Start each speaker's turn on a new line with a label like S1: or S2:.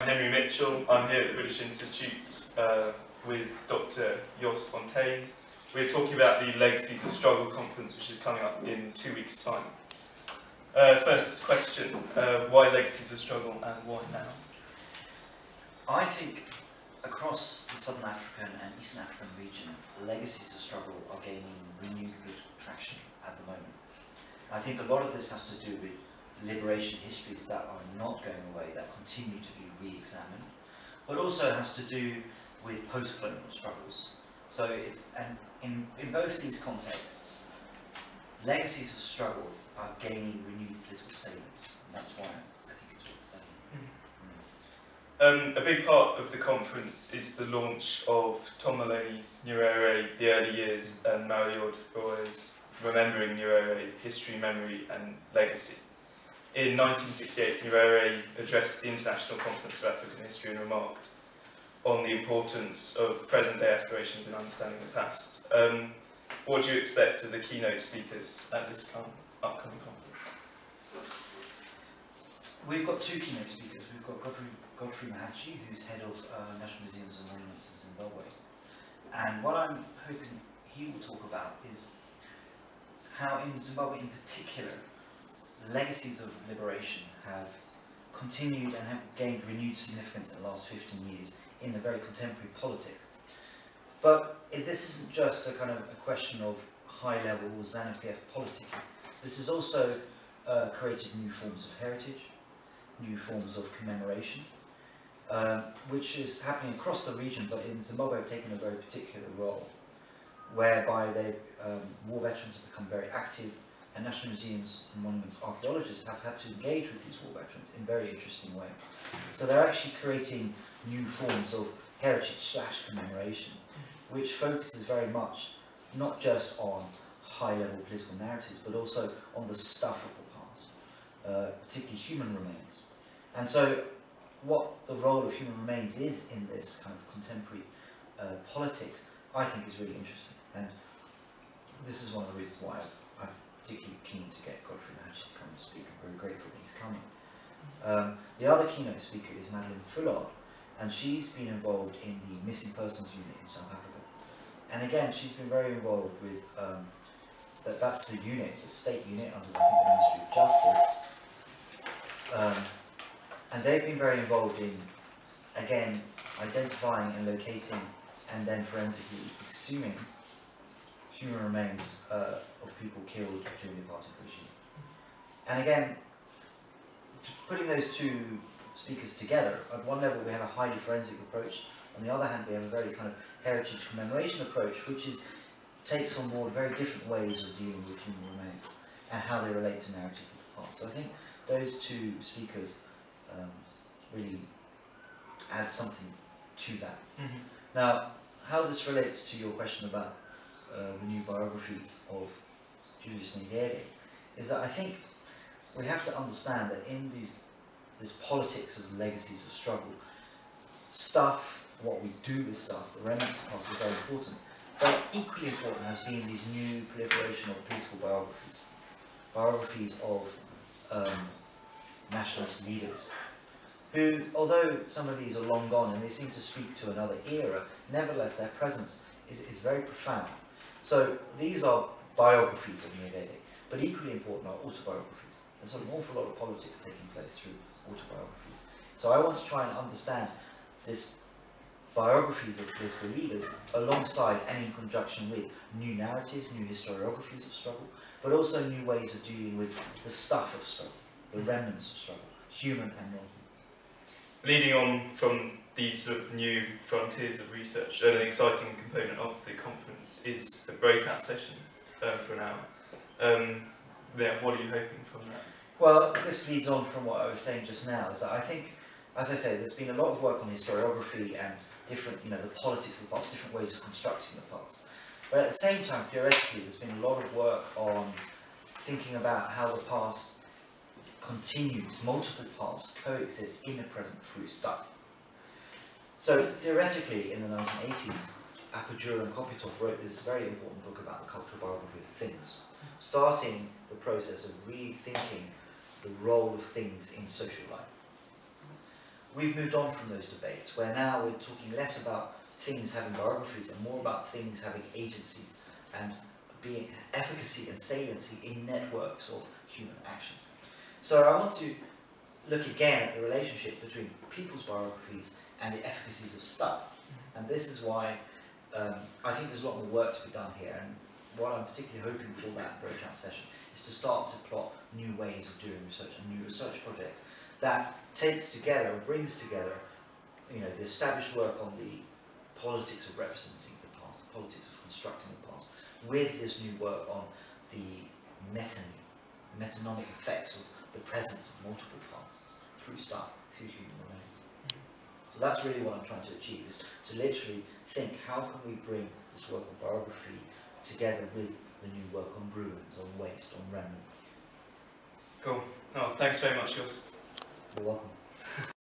S1: I'm Henry Mitchell. I'm here at the British Institute with Dr. Joost Fontein. We're talking about the Legacies of Struggle conference, which is coming up in 2 weeks' time. First question, why Legacies of Struggle and why now?
S2: I think across the Southern African and Eastern African region, Legacies of Struggle are gaining renewed political traction at the moment. I think a lot of this has to do with liberation histories that are not going away, that continue to be re-examined, but also has to do with post-colonial struggles. So it's, and in both these contexts, Legacies of Struggle are gaining renewed political salience, and that's why I think it's worth studying.
S1: A big part of the conference is the launch of Tom Maloney's Nyerere, The Early Years, and Mariord Boy's Remembering Nyerere, History, Memory and Legacy. In 1968, Nyerere addressed the International Conference of African History and remarked on the importance of present-day aspirations in understanding the past. What do you expect of the keynote speakers at this upcoming conference?
S2: We've got two keynote speakers. We've got Godfrey Mahatshi, who's head of National Museums and Monuments in Zimbabwe. And what I'm hoping he will talk about is how in Zimbabwe in particular, the legacies of liberation have continued and have gained renewed significance in the last 15 years in the very contemporary politics. But this isn't just a kind of a question of high-level ZANU-PF politicking. This has also created new forms of heritage, new forms of commemoration, which is happening across the region, but in Zimbabwe have taken a very particular role, whereby war veterans have become very active, and National Museums and Monuments archaeologists have had to engage with these war veterans in very interesting ways. So they're actually creating new forms of heritage/commemoration, which focuses very much not just on high-level political narratives, but also on the stuff of the past, particularly human remains. And so what the role of human remains is in this kind of contemporary politics, I think is really interesting. And this is one of the reasons why I'm particularly keen to get Godfrey Mahatshi to come and speak. I'm very grateful that he's coming. The other keynote speaker is Madeleine Fullard, and she's been involved in the Missing Persons Unit in South Africa. And again, she's been very involved with, that's the unit, it's a state unit under the Ministry of Justice. And they've been very involved in, again, identifying and locating and then forensically exhuming human remains of people killed during the apartheid regime. And again, putting those two speakers together, at one level we have a highly forensic approach, on the other hand we have a very kind of heritage commemoration approach, which takes on board very different ways of dealing with human remains and how they relate to narratives of the past. So I think those two speakers really add something to that. Mm-hmm. Now, how this relates to your question about the new biographies of Julius Nyerere is that I think we have to understand that in this politics of legacies of struggle, stuff, what we do with stuff, the remnants of past is very important. But equally important has been these new proliferation of political biographies. Biographies of nationalist leaders, who, although some of these are long gone and they seem to speak to another era, nevertheless their presence is very profound. So these are biographies of Nyerere, but equally important are autobiographies. There's an awful lot of politics taking place through autobiographies. So I want to try and understand this biographies of political leaders alongside and in conjunction with new narratives, new historiographies of struggle, but also new ways of dealing with the stuff of struggle, the remnants of struggle, human and non-human.
S1: Leading on from these sort of new frontiers of research, an exciting component of the conference is the breakout session for an hour. What are you hoping from that?
S2: Well, this leads on from what I was saying just now, is that I think, as I say, there's been a lot of work on historiography and different, the politics of the past, different ways of constructing the past. But at the same time, theoretically, there's been a lot of work on thinking about how the past continues, multiple pasts coexist in the present through stuff. So theoretically, in the 1980s, Apajura and Kopitov wrote this very important book about the cultural biography of things, starting the process of rethinking the role of things in social life. we've moved on from those debates, where now we're talking less about things having biographies and more about things having agencies and being efficacy and saliency in networks of human action. So I want to look again at the relationship between people's biographies and the efficacies of study. And this is why I think there's a lot more work to be done here, and what I'm particularly hoping for that breakout session is to start to plot new ways of doing research and new research projects that takes together, brings together, the established work on the politics of representing the past, the politics of constructing the past, with this new work on the metonymic effects of the presence of multiple pasts through study, through human remains. So that's really what I'm trying to achieve, is to literally think, how can we bring this work on biography together with the new work on ruins, on waste, on remnants.
S1: Cool. Oh, thanks very much, Joost.
S2: You're welcome.